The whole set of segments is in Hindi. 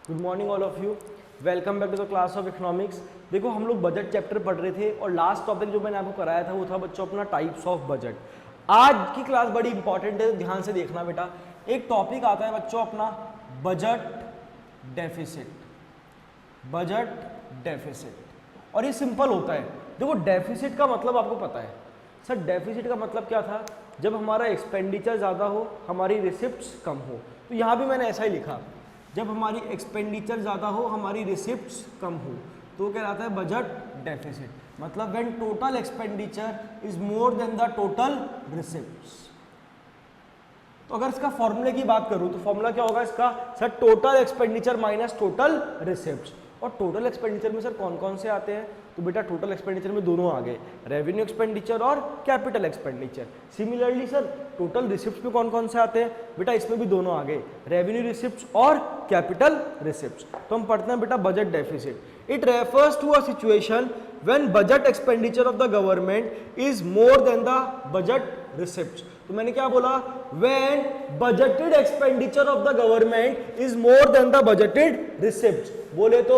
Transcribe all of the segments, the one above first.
Good morning all of you, welcome back to the class of economics. देखो हम लोग बजट चैप्टर पढ़ रहे थे और लास्ट टॉपिक जो मैंने आपको कराया था वो था बच्चों अपना टाइप्स ऑफ बजट। आज की क्लास बड़ी इंपॉर्टेंट है, ध्यान से देखना बेटा। एक टॉपिक आता है बच्चों अपना बजट डेफिसिट। बजट डेफिसिट और ये सिंपल होता है। देखो डेफिसिट का मतलब आपको पता है सर, डेफिसिट का मतलब क्या था? जब हमारा एक्सपेंडिचर ज़्यादा हो, हमारी रिसिप्ट्स कम हो। तो यहाँ भी मैंने ऐसा ही लिखा, जब हमारी एक्सपेंडिचर ज़्यादा हो, हमारी रिसिप्ट्स कम हो, तो वो कहलाता है बजट डेफिसिट। मतलब when total expenditure is more than the total receipts. तो अगर इसका फॉर्मूले की बात करूं तो फॉर्मूला क्या होगा इसका? Sir total expenditure minus total receipts. और टोटल एक्सपेंडिचर में सर कौन कौन से आते हैं? तो बेटा टोटल एक्सपेंडिचर में दोनों आ गए, रेवेन्यू एक्सपेंडिचर और capital expenditure. Similarly sir total receipts में कौन कौन से आते हैं? बेटा इसमें भी दोनों आ गए, रेवेन्यू रिसिप्ट्स और कैपिटल रिसिप्ट्स। तो हम पढ़ते हैं बेटा budget deficit. It refers to a situation when budget expenditure of the government is more than the budget receipts. तो मैंने क्या बोला? When budgeted expenditure of the government is more than the budgeted receipts. बोले तो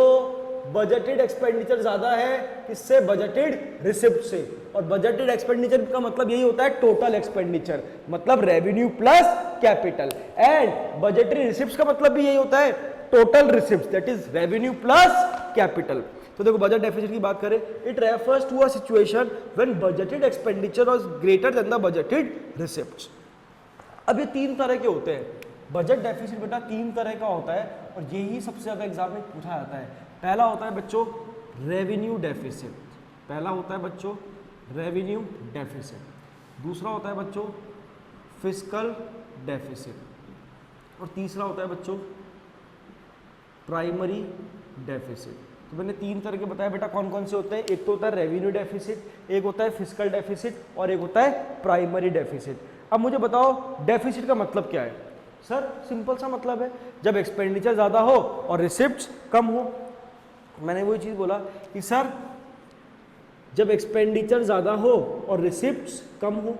बजटेड एक्सपेंडिचर ज्यादा है किससे? बजटेड रिसिप्ट से। और बजटेड एक्सपेंडिचर का मतलब यही होता है टोटल एक्सपेंडिचर, मतलब revenue plus capital. And budgeted receipts का मतलब भी यही होता है total receipts, that is revenue plus capital. तो देखो बजट डेफिसिट की बात करें, it refers to a situation when budgeted expenditure was greater than the budgeted receipts. अब ये तीन तरह के होते हैं बजट डेफिसिट बेटा, तीन तरह का होता है और यही सबसे ज्यादा एग्जाम में पूछा जाता है। पहला होता है बच्चों रेवेन्यू डेफिसिट, पहला होता है बच्चों रेवेन्यू डेफिसिट। दूसरा होता है बच्चों फिस्कल डेफिसिट और तीसरा होता है बच्चों प्राइमरी डेफिसिट। तो मैंने तीन तरह के बताया बेटा, कौन कौन से होते हैं? एक तो होता है रेवेन्यू डेफिसिट, एक होता है फिस्कल डेफिसिट और एक होता है प्राइमरी डेफिसिट। अब मुझे बताओ डेफिसिट का मतलब क्या है? सर सिंपल सा मतलब है जब एक्सपेंडिचर ज्यादा हो और रिसिप्ट्स कम हो। मैंने वही चीज बोला कि सर जब एक्सपेंडिचर ज्यादा हो और रिसिप्ट्स कम हो।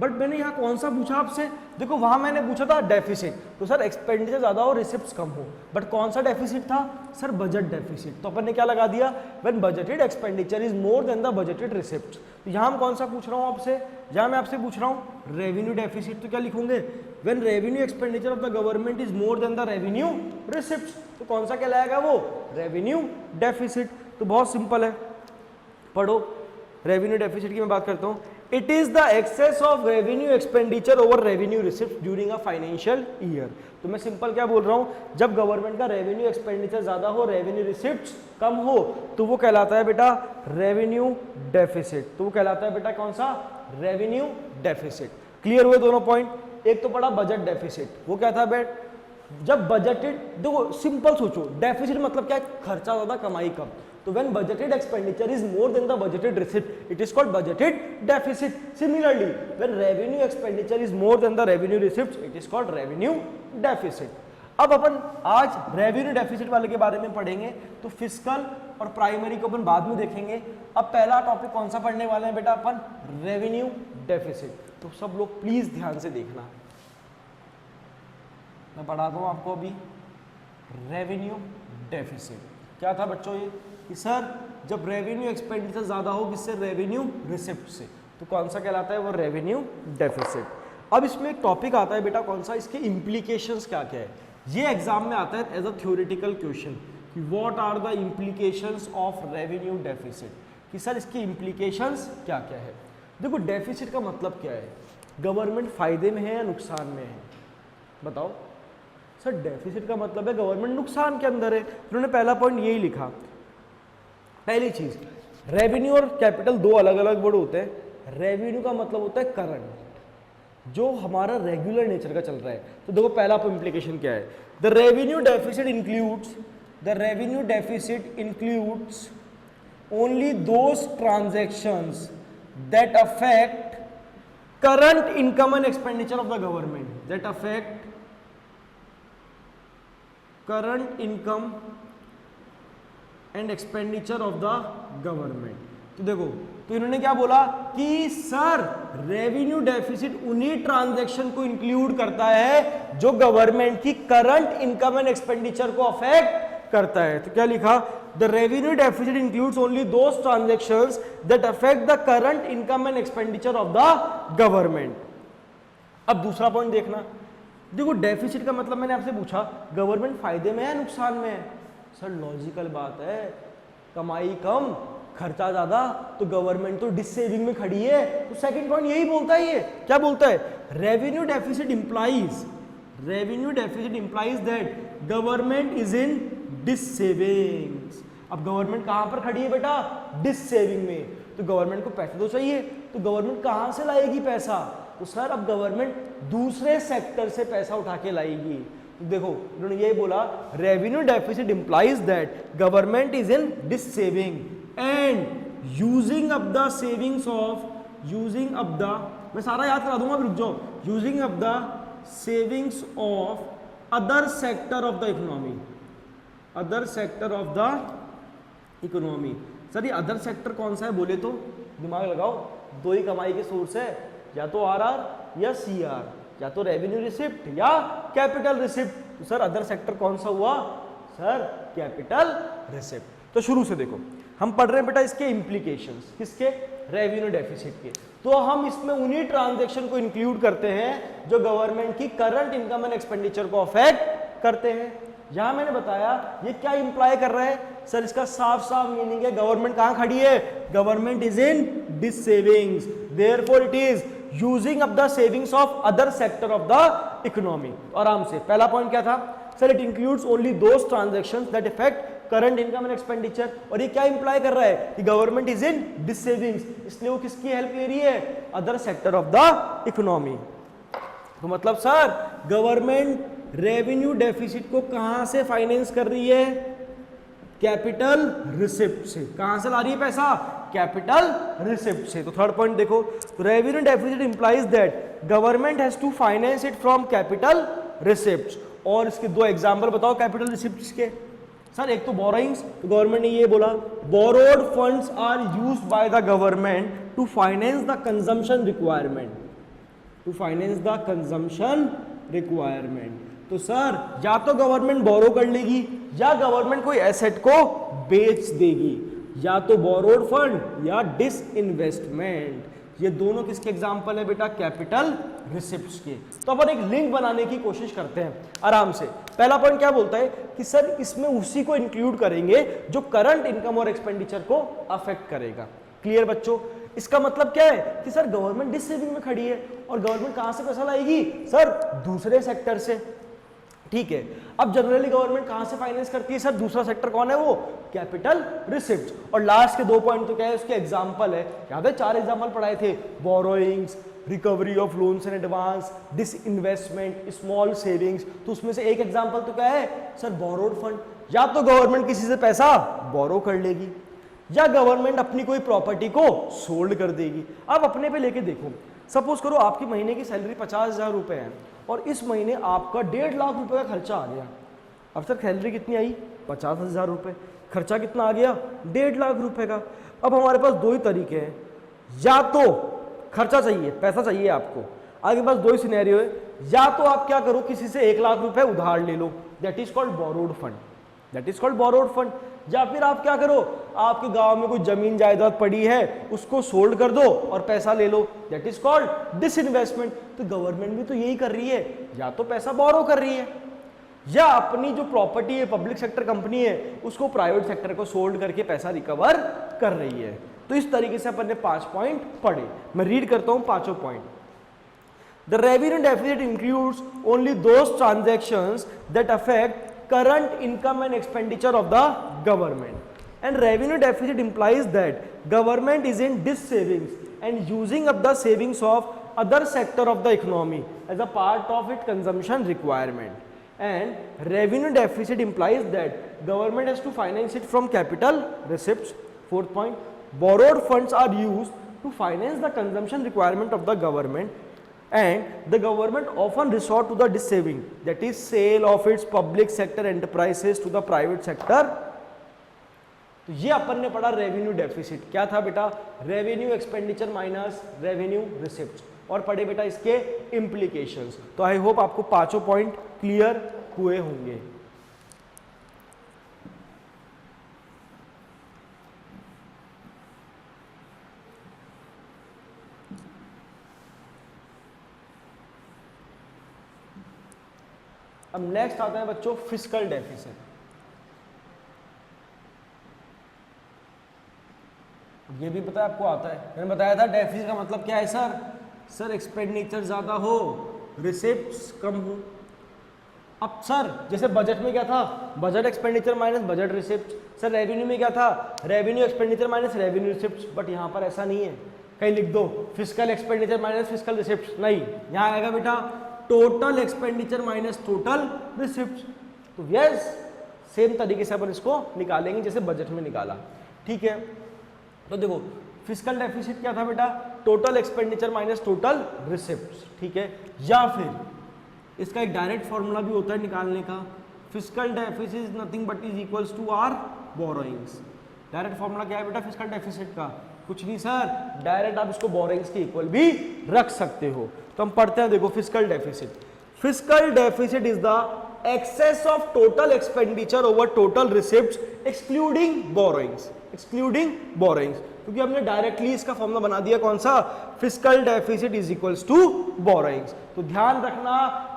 बट मैंने यहाँ कौन सा पूछा आपसे? देखो वहां मैंने पूछा था डेफिसिट, तो सर एक्सपेंडिचर ज्यादा हो रिसिप्ट्स कम हो। बट कौन सा डेफिसिट था? Sir budget deficit. तो अपन ने क्या लगा दिया? When budgeted expenditure is more than the budgeted receipts. तो यहाँ हम कौन सा पूछ रहा हूँ आपसे? जहाँ मैं आपसे पूछ रहा हूँ रेवेन्यू डेफिसिट, तो क्या लिखोगे? When revenue expenditure of the government is more than the revenue receipts. तो कौन सा कहलाएगा वो? Revenue deficit. तो बहुत सिंपल है, पढ़ो। रेवेन्यू डेफिसिट की मैं बात करता हूँ। It is the excess of revenue expenditure over revenue receipt during a financial year. तो मैं सिंपल क्या बोल रहा हूँ, जब गवर्नमेंट का रेवेन्यू एक्सपेंडिचर ज्यादा हो, रेवेन्यू रिसिप्ट्स कम हो, तो वो कहलाता है बेटा रेवेन्यू डेफिसिट। तो वो कहलाता है बेटा कौन सा? Revenue deficit. क्लियर हुए दोनों पॉइंट? एक तो पड़ा बजट डेफिसिट, वो क्या था बेट? जब बजटेड, देखो सिंपल सोचो, डेफिसिट मतलब क्या है? खर्चा ज्यादा कमाई कम। तो when budgeted expenditure is more than the budgeted receipt, it is called budgeted deficit. Similarly, when revenue expenditure is more than the revenue receipts, it is called revenue deficit. अब अपन आज रेवेन्यू डेफिसिट वाले के बारे में पढ़ेंगे, तो फिस्कल और प्राइमरी को अपन बाद में देखेंगे। अब पहला टॉपिक कौन सा पढ़ने वाले हैं बेटा अपन? Revenue deficit. तो सब लोग प्लीज ध्यान से देखना, मैं पढ़ा दूं आपको अभी। रेवेन्यू डेफिसिट क्या था बच्चों? ये कि सर जब रेवेन्यू एक्सपेंडिचर ज्यादा हो किससे? रेवेन्यू रिसिप्ट से। तो कौन सा कहलाता है? वो रेवेन्यू डेफिसिट। अब इसमें एक टॉपिक आता है बेटा, कौन सा? इसके इम्प्लीकेशंस क्या क्या है। ये एग्जाम में आता है एज अ थ्योरेटिकल क्वेश्चन कि what are the implications of revenue deficit, कि सर इसके इम्प्लीकेशंस क्या क्या है। देखो डेफिसिट का मतलब क्या है? गवर्नमेंट फायदे में है या नुकसान में है? बताओ सर। डेफिसिट का मतलब है गवर्नमेंट नुकसान के अंदर है। उन्होंने पहला पॉइंट यही लिखा। पहली चीज, रेवेन्यू और कैपिटल दो अलग अलग वर्ड होते हैं। रेवेन्यू का मतलब होता है करंट, जो हमारा रेगुलर नेचर का चल रहा है। तो देखो पहला इंप्लीकेशन क्या है? The revenue deficit includes only those transactions that affect current income and expenditure of the government, that affect current income and expenditure of the government. तो देखो तो इन्होंने क्या बोला कि सर रेवेन्यू डेफिसिट उन्हीं ट्रांजैक्शन को इंक्लूड करता है जो गवर्नमेंट की करंट इनकम एंड एक्सपेंडिचर को अफेक्ट करता है। तो क्या लिखा, the revenue deficit includes only those transactions that affect the current income and expenditure of the government. अब दूसरा पॉइंट देखना, देखो डेफिसिट का मतलब मैंने आपसे पूछा गवर्नमेंट फायदे में है नुकसान में है? सर लॉजिकल बात है, कमाई कम खर्चा ज्यादा, तो गवर्नमेंट तो डिससेविंग में खड़ी है। तो सेकंड पॉइंट यही बोलता है, ये क्या बोलता है, revenue deficit implies that government is in dissavings. अब गवर्नमेंट कहां पर खड़ी है बेटा, डिससेविंग में, तो गवर्नमेंट को पैसे तो चाहिए, तो गवर्नमेंट कहां से लाएगी पैसा, तो सर अब गवर्नमेंट दूसरे सेक्टर से पैसा उठा के लाएगी। तो देखो उन्होंने ये बोला revenue deficit implies that government is in dissaving and using up the savings of, मैं सारा याद करा दूंगा, रुक जाओ, using up the savings of other sector of the economy. Sir ये अदर सेक्टर कौन सा है बोले तो दिमाग लगाओ, दो ही कमाई के सोर्स है, या तो आरआर या सीआर, या तो रेवेन्यू रिसिप्ट या कैपिटल रिसिप्ट। तो सर अदर सेक्टर कौन सा हुआ, सर कैपिटल रिसिप्ट। तो शुरू से देखो हम पढ़ रहे हैं बेटा इसके इम्प्लीकेशंस, किसके, रेवेन्यू डेफिसिट के। तो हम इसमें उन्हीं ट्रांजैक्शन को इंक्लूड करते हैं जो गवर्नमेंट की करंट इनकम एंड एक्सपेंडिचर को अफेक्ट करते हैं। यहां मैंने बताया ये क्या इंप्लाई कर रहा है, सर इसका साफ साफ मीनिंग है गवर्नमेंट कहां खड़ी है, government is in dissavings, therefore it is using up the savings of other sector of the economy. आराम से पहला पॉइंट क्या था, sir it includes only those transactions that affect current income and expenditure. और ये क्या इंप्लाई कर रहा है कि गवर्नमेंट इज इन डिससेविंग्स, इसलिए वो किसकी हेल्प ले रही है, other sector of the economy. तो मतलब सर गवर्नमेंट रेवेन्यू डेफिसिट को कहां से फाइनेंस कर रही है, कैपिटल रिसिप्ट से। कहां से ला रही है पैसा, कैपिटल रिसिप्ट से। तो थर्ड पॉइंट देखो, revenue deficit implies that government has to finance it from capital receipts. और इसके दो एग्जांपल बताओ कैपिटल रिसिप्ट्स के। सर एक तो बोरोइंग्स, तो गवर्नमेंट ने ये बोला borrowed funds are used by the government to finance the consumption requirement, तो सर या तो गवर्नमेंट बोरो कर लेगी या गवर्नमेंट कोई एसेट को बेच देगी, या तो बोरोड फंड या डिसइन्वेस्टमेंट। ये दोनों किसके एग्जांपल है बेटा, कैपिटल रिसिप्ट्स के। तो अपन एक लिंक बनाने की कोशिश करते हैं आराम से। पहला पॉइंट क्या बोलता है कि सर इसमें उसी को इंक्लूड करेंगे जो करंट इनकम और एक्सपेंडिचर को अफेक्ट करेगा। क्लियर बच्चों, इसका मतलब क्या है कि सर गवर्नमेंट डिससेविंग में खड़ी है और गवर्नमेंट कहां से पैसा लाएगी, सर दूसरे सेक्टर से। ठीक है, अब जनरली गवर्नमेंट कहां से फाइनेंस करती है, सर दूसरा सेक्टर कौन है, वो कैपिटल रिसिप्ट्स। और लास्ट के दो पॉइंट तो क्या है, उसके एग्जांपल है, याद है 4 एग्जांपल पढ़ाए थे, borrowings, recovery of loans and advance, disinvestment, small savings. तो उसमें से एक एग्जांपल तो क्या है, सर बोरोड फंड। या तो गवर्नमेंट किसी से पैसा बोरो कर लेगी या गवर्नमेंट अपनी कोई प्रॉपर्टी को सोल्ड कर देगी। अब अपने पे लेके देखो, सपोज करो आपकी महीने की सैलरी 50,000 रुपए है और इस महीने आपका 1.5 लाख रुपए का खर्चा आ गया। अब सर सैलरी कितनी आई, 50,000 रुपए, खर्चा कितना आ गया, 1.5 लाख रुपए का। अब हमारे पास दो ही तरीके हैं, या तो खर्चा चाहिए, पैसा चाहिए आपको, आपके पास दो ही सिनेरियो है, या तो आप क्या करो किसी से 1 लाख रुपए उधार ले लो, that is called borrowed fund. या फिर आप क्या करो, आपके गांव में कोई जमीन जायदाद पड़ी है उसको सोल्ड कर दो और पैसा ले लो, दैट इज कॉल्ड डिसइन्वेस्टमेंट। तो गवर्नमेंट भी तो यही कर रही है, या तो पैसा बोरो कर रही है या अपनी जो प्रॉपर्टी है, पब्लिक सेक्टर कंपनी है, उसको प्राइवेट सेक्टर को सोल्ड करके पैसा रिकवर कर रही है। तो इस तरीके से अपन ने 5 पॉइंट पढ़े। मैं रीड करता हूं पांचों point. The revenue deficit includes only those transactions that affect current income and expenditure of the government, and revenue deficit implies that government is in dis-savings and using up the savings of other sector of the economy as a part of its consumption requirement, and revenue deficit implies that government has to finance it from capital receipts. Fourth point, borrowed funds are used to finance the consumption requirement of the government, and the government often resort to the dis-saving, that is sale of its public sector enterprises to the private sector तो ये अपन ने पढ़ा रेवेन्यू डेफिसिट, क्या था बेटा, revenue expenditure minus revenue receipt, और पढ़े बेटा इसके इम्प्लीकेशंस। तो आई होप आपको पांचों पॉइंट क्लियर हुए होंगे। अब नेक्स्ट आता है बच्चों फिस्कल डेफिसिट। ये भी पता है आपको आता है, मैंने बताया था डेफिसिट का मतलब क्या है सर, सर एक्सपेंडिचर ज्यादा हो रिसिप्ट्स कम हो। अब सर जैसे बजट में क्या था, budget expenditure minus budget receipt, sir revenue में क्या था, revenue expenditure minus revenue receipt, but यहाँ पर ऐसा नहीं है, कहीं लिख दो fiscal expenditure minus fiscal receipt, नहीं, यहाँ आएगा बेटा total expenditure minus total receipt. तो यस सेम तरीके से अपन इसको निकालेंगे जैसे बजट में निकाला, ठीक है। तो देखो फिस्कल डेफिसिट क्या था बेटा, total expenditure minus total receipt, ठीक है। या फिर इसका एक डायरेक्ट फॉर्मूला भी होता है निकालने का, fiscal deficit is nothing but is equals to are borrowings. Direct formula क्या है बेटा फिस्कल डेफिसिट का, कुछ नहीं सर, डायरेक्ट आप इसको बोरोइंग्स के इक्वल भी रख सकते हो। तो हम पढ़ते हैं, देखो fiscal deficit, fiscal deficit is the excess of total expenditure over total receipts excluding borrowings, excluding borrowings, क्योंकि हमने डायरेक्टली इसका फॉर्मूला बना दिया कौन सा, fiscal deficit is equals to borrowings. तो ध्यान रखना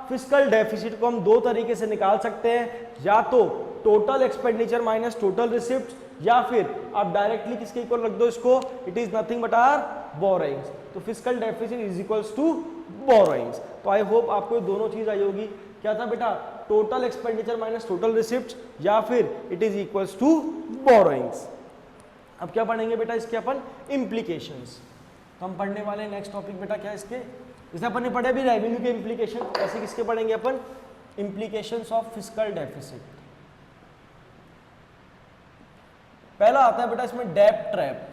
फिस्कल डेफिसिट को हम दो तरीके से निकाल सकते हैं, या तो total expenditure minus total receipt, या फिर आप डायरेक्टली किसके इक्वल रख दो इसको, it is nothing but are borrowings. तो fiscal deficit is equals to borrowings. तो आई होप आपको ये दोनों चीज आई होगी, क्या था बेटा total expenditure minus total receipt, या फिर it is equals to borrowings. अब क्या पढ़ेंगे बेटा इसके अपन इम्प्लीकेशंस। तो हम पढ़ने वाले नेक्स्ट टॉपिक बेटा क्या है इसके, जैसे अपन ने पढ़े अभी रेवेन्यू के इम्प्लीकेशन, ऐसे किसके पढ़ेंगे अपन, इम्प्लीकेशंस ऑफ फिस्कल डेफिसिट। पहला आता है बेटा इसमें डेब्ट ट्रैप,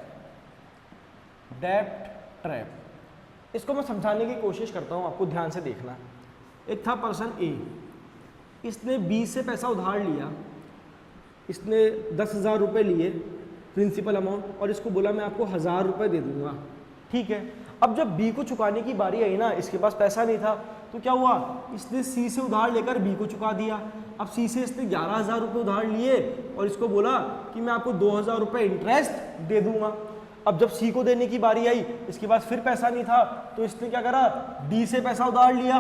डेब्ट ट्रैप। इसको मैं समझाने की कोशिश करता हूं, आपको ध्यान से देखना। एक था पर्सन ए, इसने बी से पैसा उधार लिया, इसने 10,000 रुपये लिए प्रिंसिपल अमाउंट, और इसको बोला मैं आपको 1,000 रुपये दे दूंगा, ठीक है। अब जब बी को चुकाने की बारी आई ना, इसके पास पैसा नहीं था, तो क्या हुआ, इसने सी से उधार लेकर बी को चुका दिया। अब सी से इसने 11,000 रुपये उधार लिए और इसको बोला कि मैं आपको 2,000 रुपये इंटरेस्ट दे दूंगा। अब जब सी को देने की बारी आई, इसके पास फिर पैसा नहीं था, तो इसने क्या करा, डी से पैसा उधार लिया,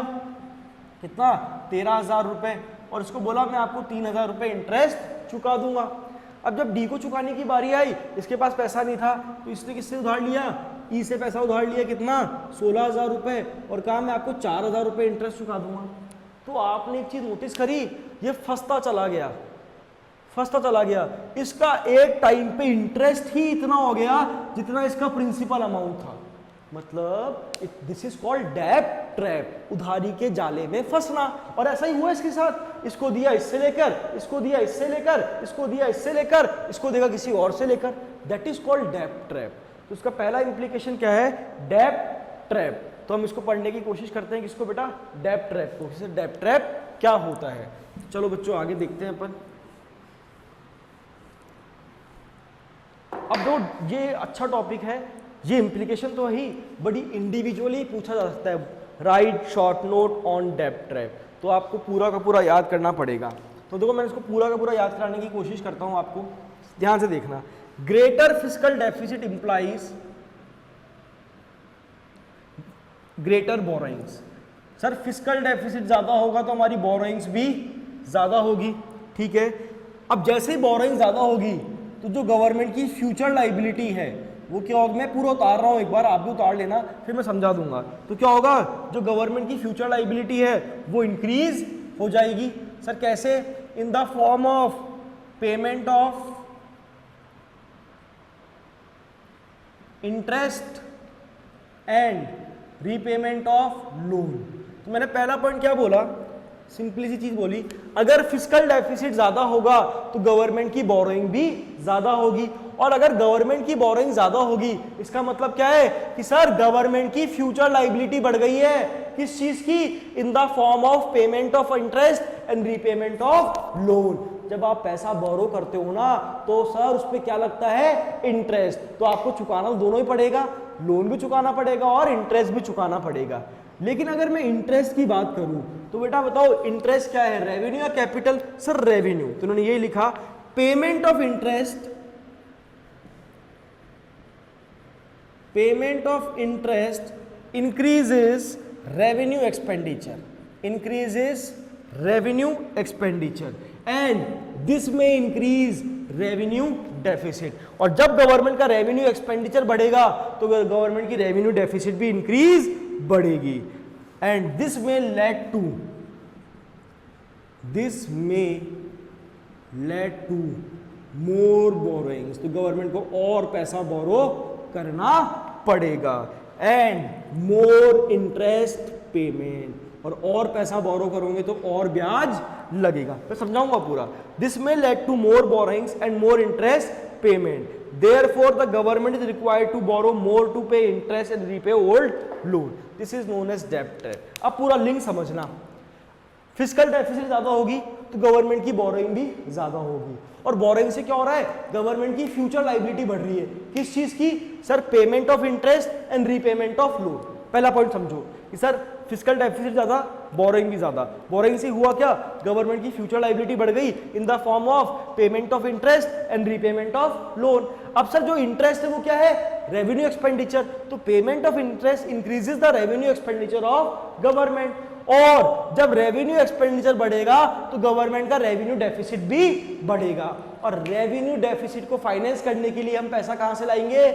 कितना, 13,000 रुपये, और इसको बोला मैं आपको 3,000 रुपये इंटरेस्ट चुका दूंगा। अब जब डी को चुकाने की बारी आई, इसके पास पैसा नहीं था, तो इसने किससे उधार लिया, ई से पैसा उधार लिया, कितना, 16,000 रुपये, और कहा मैं आपको 4,000 रुपये इंटरेस्ट चुका दूंगा। तो आपने एक चीज नोटिस करी, ये फंसता चला गया, फंसता चला गया, इसका एक टाइम पे इंटरेस्ट ही इतना हो गया जितना इसका प्रिंसिपल अमाउंट था। मतलब दिस इज कॉल्ड डेब्ट ट्रैप, उधारी के जाले में फंसना। और ऐसा ही हुआ इसके साथ, इसको दिया इससे लेकर, इसको दिया इससे लेकर, इसको दिया इससे लेकर, इसको देगा किसी और से लेकर, दैट इज कॉल्ड डेब्ट ट्रैप। तो इसका पहला इंप्लीकेशन क्या है, डेब्ट ट्रैप। तो हम इसको पढ़ने की कोशिश करते हैं, किसको बेटा, डेब्ट ट्रैप को। डेब्ट ट्रैप क्या होता है, चलो बच्चों आगे देखते हैं अपन। अब जो ये अच्छा टॉपिक है, ये इंप्लीकेशन तो ही बड़ी इंडिविजुअली पूछा जा सकता है, राइट शॉर्ट नोट ऑन डेब्ट ट्रैप। तो आपको पूरा का पूरा याद करना पड़ेगा। तो देखो मैं इसको पूरा का पूरा याद कराने की कोशिश करता हूं, आपको ध्यान से देखना। Greater fiscal deficit implies greater borrowings. Sir fiscal deficit ज्यादा होगा तो हमारी बोरोइंग्स भी ज्यादा होगी, ठीक है। अब जैसे ही बोरोइंग ज्यादा होगी तो जो गवर्नमेंट की फ्यूचर लाइबिलिटी है वो क्या होगा, मैं पूरा उतार रहा हूं, एक बार आप भी उतार लेना फिर मैं समझा दूंगा। तो क्या होगा, जो गवर्नमेंट की फ्यूचर लाइबिलिटी है वो इंक्रीज हो जाएगी। सर कैसे, in the form of payment of interest and repayment of loan. तो मैंने पहला पॉइंट क्या बोला, सिंपली सी चीज बोली, अगर फिस्कल डेफिसिट ज्यादा होगा तो गवर्नमेंट की बोरोइंग भी ज्यादा होगी, और अगर गवर्नमेंट की बोरोइंग ज्यादा होगी इसका मतलब क्या है कि सर गवर्नमेंट की फ्यूचर लायबिलिटी बढ़ गई है, किस चीज की, in the form of payment of interest and repayment of loan. जब आप पैसा बोरो करते हो ना तो सर उस पर क्या लगता है, इंटरेस्ट, तो आपको चुकाना दोनों ही पड़ेगा, लोन भी चुकाना पड़ेगा और इंटरेस्ट भी चुकाना पड़ेगा। लेकिन अगर मैं इंटरेस्ट की बात करूं तो बेटा बताओ इंटरेस्ट क्या है, रेवेन्यू या कैपिटल? सर रेवेन्यू, तो उन्होंने ये लिखा payment of interest, payment of interest increases revenue expenditure, increases revenue expenditure and this में इंक्रीज रेवेन्यू डेफिसिट। और जब गवर्नमेंट का रेवेन्यू एक्सपेंडिचर बढ़ेगा तो गवर्नमेंट की रेवेन्यू डेफिसिट भी इंक्रीज बढ़ेगी, एंड दिस में लेड टू, दिस में लेड टू मोर बोरोइंग्स, तो गवर्नमेंट को और पैसा बोरो करना पड़ेगा, एंड मोर इंटरेस्ट पेमेंट, और पैसा बोरो करोगे तो और ब्याज लगेगा। मैं समझाऊंगा पूरा। दिस में led to more borrowings and more interest payment, therefore the government is required to borrow more to pay interest and repay old loan, this is known as डेब्ट। अब पूरा लिंक समझना, फिस्कल डेफिसिट ज्यादा होगी तो गवर्नमेंट की बोरोइंग भी ज्यादा होगी, और बोरोइंग से क्या हो रहा है, गवर्नमेंट की फ्यूचर लायबिलिटी बढ़ रही है, किस चीज की, sir payment of interest and repayment of loan. पहला पॉइंट समझो कि सर फिस्कल डेफिसिट ज्यादा, बोरोइंग भी ज्यादा, बोरोइंग से हुआ क्या, गवर्नमेंट की फ्यूचर लायबिलिटी बढ़ गई in the form of payment of interest and repayment of loan. अब सर जो इंटरेस्ट है वो क्या है, रेवेन्यू एक्सपेंडिचर, तो payment of interest increases the revenue expenditure of government, और जब रेवेन्यू एक्सपेंडिचर बढ़ेगा तो गवर्नमेंट का रेवेन्यू डेफिसिट भी बढ़ेगा, और रेवेन्यू डेफिसिट को फाइनेंस करने के लिए हम पैसा कहां से लाएंगे,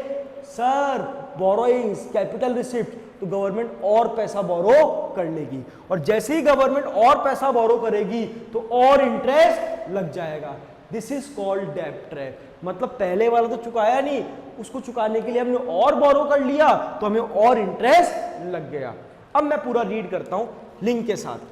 सर बोरोइंग्स, कैपिटल रिसिप्ट, तो गवर्नमेंट और पैसा बोरो कर लेगी, और जैसे ही गवर्नमेंट और पैसा बोरो करेगी तो और इंटरेस्ट लग जाएगा, दिस इज कॉल्ड डेब्ट ट्रैप। मतलब पहले वाला तो चुकाया नहीं, उसको चुकाने के लिए हमने और बोरो कर लिया तो हमें और इंटरेस्ट लग गया। अब मैं पूरा रीड करता हूं लिंक के साथ।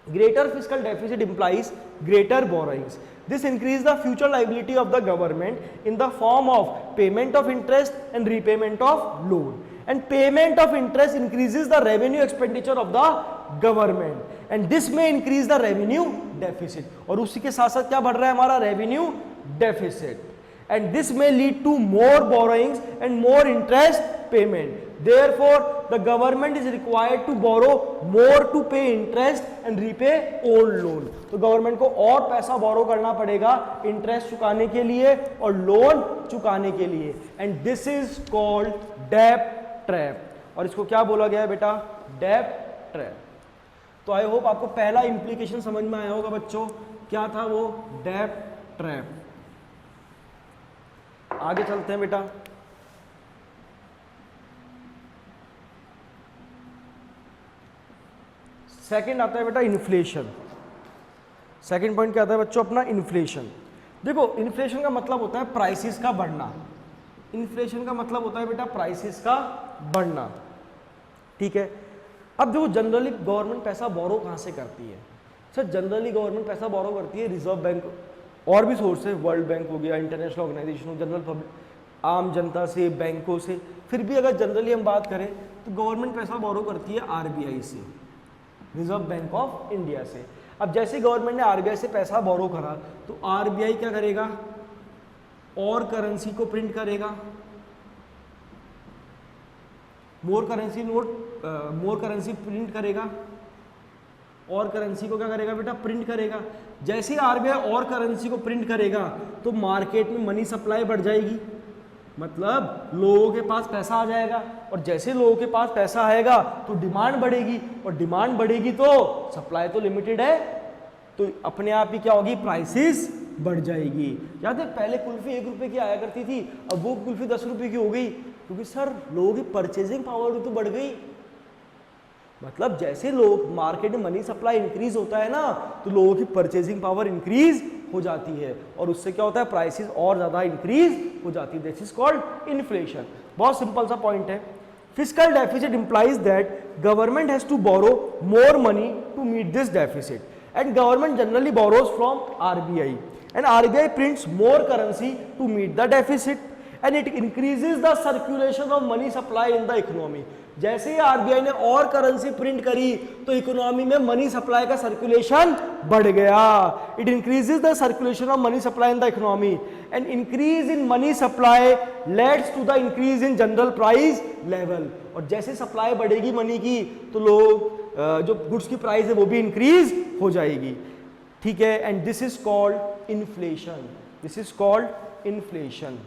Greater fiscal deficit implies greater borrowings. This increases the future liability of the government in the form of payment of interest and repayment of loan. And payment of interest increases the revenue expenditure of the government. And this may increase the revenue deficit. और उसी के साथ साथ क्या बढ़ रहा है हमारा revenue deficit. And this may lead to more borrowings and more interest payment. Therefore, the government is required to borrow more to pay interest and repay old loan. तो गवर्नमेंट को और पैसा बोरो करना पड़ेगा इंटरेस्ट चुकाने के लिए और लोन चुकाने के लिए, एंड दिस इज कॉल्ड डेब्ट ट्रैप। और इसको क्या बोला गया है बेटा, डेब्ट ट्रैप। तो आई होप आपको पहला इंप्लीकेशन समझ में आया होगा बच्चों, क्या था वो, डेब्ट ट्रैप। आगे चलते हैं बेटा। सेकंड आता है बेटा इन्फ्लेशन। सेकंड पॉइंट क्या आता है बच्चों अपना, इन्फ्लेशन। देखो इन्फ्लेशन का मतलब होता है प्राइसेस का बढ़ना, इन्फ्लेशन का मतलब होता है बेटा प्राइसेस का बढ़ना, ठीक है। अब देखो जनरली गवर्नमेंट पैसा बोरो कहाँ से करती है, सर जनरली गवर्नमेंट पैसा बोरो करती है रिजर्व बैंक और भी सोर्स है, वर्ल्ड बैंक हो गया, इंटरनेशनल ऑर्गेनाइजेशन, जनरल पब्लिक, आम जनता से, बैंकों से। फिर भी अगर जनरली हम बात करें तो गवर्नमेंट पैसा बोरो करती है आरबीआई से, रिजर्व बैंक ऑफ इंडिया से। अब जैसे गवर्नमेंट ने आरबीआई से पैसा बोरो करा तो आरबीआई क्या करेगा, और करेंसी को प्रिंट करेगा, मोर करेंसी नोट, मोर करेंसी प्रिंट करेगा, और करेंसी को क्या करेगा बेटा, प्रिंट करेगा। जैसे ही आरबीआई और करेंसी को प्रिंट करेगा तो मार्केट में मनी सप्लाई बढ़ जाएगी, मतलब लोगों के पास पैसा आ जाएगा, और जैसे लोगों के पास पैसा आएगा तो डिमांड बढ़ेगी, और डिमांड बढ़ेगी तो सप्लाई तो लिमिटेड है, तो अपने आप ही क्या होगी, प्राइसेस बढ़ जाएगी। याद है पहले कुल्फी 1 रुपए की आया करती थी, अब वो कुल्फी 10 रुपए की हो गई, क्योंकि सर लोगों की परचेजिंग पावर तो बढ़ गई। मतलब जैसे लोग मार्केट में मनी सप्लाई इंक्रीज होता है ना, तो लोगों की परचेजिंग पावर इंक्रीज हो जाती है, और उससे क्या होता है, प्राइसेस और ज्यादा इंक्रीज हो जाती है। This is called inflation. बहुत सिंपल सा पॉइंट है। Fiscal deficit implies that government has to borrow more money to meet this deficit, and government generally borrows from RBI, and RBI prints more currency to meet the deficit, and it increases the circulation of money supply in the economy. जैसे ही आरबीआई ने और करेंसी प्रिंट करी तो इकोनॉमी में मनी सप्लाई का सर्कुलेशन बढ़ गया. It increases the circulation of money supply in the economy, and increase in money supply leads to the increase in general price level. और जैसे सप्लाई बढ़ेगी मनी की तो लोग जो गुड्स की प्राइस है वो भी इंक्रीज हो जाएगी. ठीक है, and this is called inflation. This is called inflation.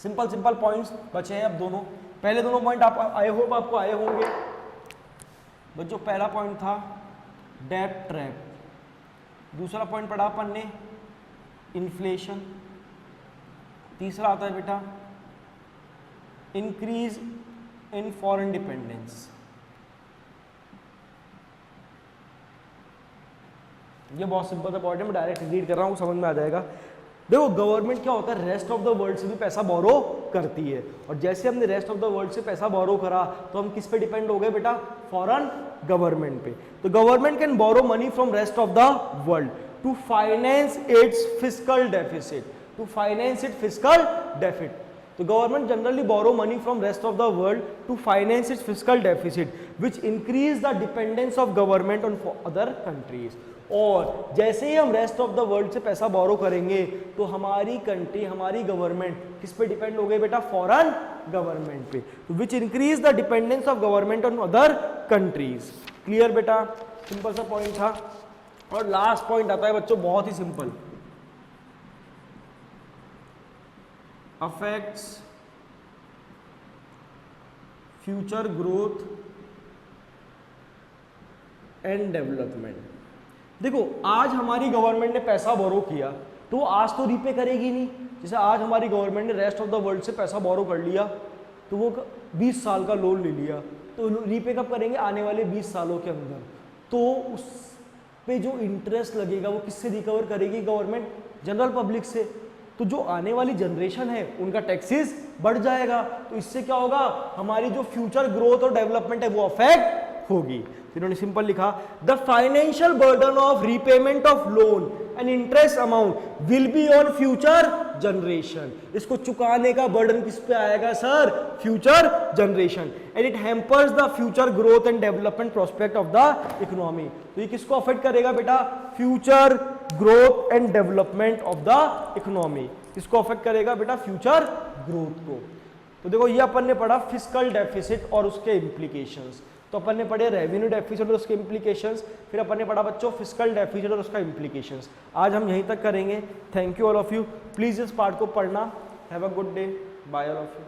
Simple simple points बचे हैं अब दोनों. पहले दोनों पॉइंट आप आई होप आपको आए होंगे. बच्चों पहला पॉइंट था डेट ट्रैप, दूसरा पॉइंट पढ़ा अपन ने इन्फ्लेशन, तीसरा आता है बेटा इंक्रीज इन फॉरेन डिपेंडेंस. ये बहुत सिंपल सा पॉइंट है, मैं डायरेक्ट रीड कर रहा हूँ, समझ में आ जाएगा. देखो गवर्नमेंट क्या होता है, रेस्ट ऑफ द वर्ल्ड से भी पैसा बोरो करती है, और जैसे हमने रेस्ट ऑफ द वर्ल्ड से पैसा बोरो करा तो हम किस पे डिपेंड हो गए बेटा, फॉरेन गवर्नमेंट पे. तो government can borrow money from rest of the world to finance its fiscal deficit. To finance it fiscal deficit. तो government generally borrow money from rest of the world to finance its fiscal deficit which increase the dependence of government on other countries. और जैसे ही हम रेस्ट ऑफ द वर्ल्ड से पैसा बोरो करेंगे तो हमारी कंट्री, हमारी गवर्नमेंट किस पे डिपेंड हो गई बेटा, foreign government pay. Which increase the dependence of government on other countries. Clear बेटा, सिंपल सा पॉइंट था. और लास्ट पॉइंट आता है बच्चों बहुत ही सिंपल, affects future growth and development. देखो आज हमारी गवर्नमेंट ने पैसा बोरो किया तो आज तो रीपे करेगी नहीं. जैसे आज हमारी गवर्नमेंट ने रेस्ट ऑफ द वर्ल्ड से पैसा बोरो कर लिया तो वो 20 साल का लोन ले लिया, तो रीपे कब करेंगे, आने वाले 20 सालों के अंदर. तो उस पे जो इंटरेस्ट लगेगा वो किससे रिकवर करेगी गवर्नमेंट, जनरल पब्लिक से. तो जो आने वाली जनरेशन है उनका टैक्सेस बढ़ जाएगा, तो इससे क्या होगा, हमारी जो फ्यूचर ग्रोथ और डेवलपमेंट है वो अफेक्ट होगी. इन्होंने सिंपल लिखा the financial burden of repayment of loan and interest amount will be on future generation. इसको चुकाने का बर्डन किस पे आएगा sir, future generation. And it hampers the future growth and development prospect of the economy. तो ये किसको अफेक्ट करेगा बेटा, future growth and development of the economy. किसको अफेक्ट करेगा बेटा, फ्यूचर ग्रोथ को. तो देखो ये अपन ने पढ़ा फिस्कल डेफिसिट और उसके इम्प्लीकेशंस. तो अपन ने पढ़े रेवेन्यू डेफिसिट और उसके इम्प्लीकेशंस, फिर अपन ने पढ़ा बच्चों फिस्कल डेफिसिट और उसका इम्प्लीकेशंस. आज हम यहीं तक करेंगे. Thank you all of you. Please इस पार्ट को पढ़ना. Have a good day. Bye all of you.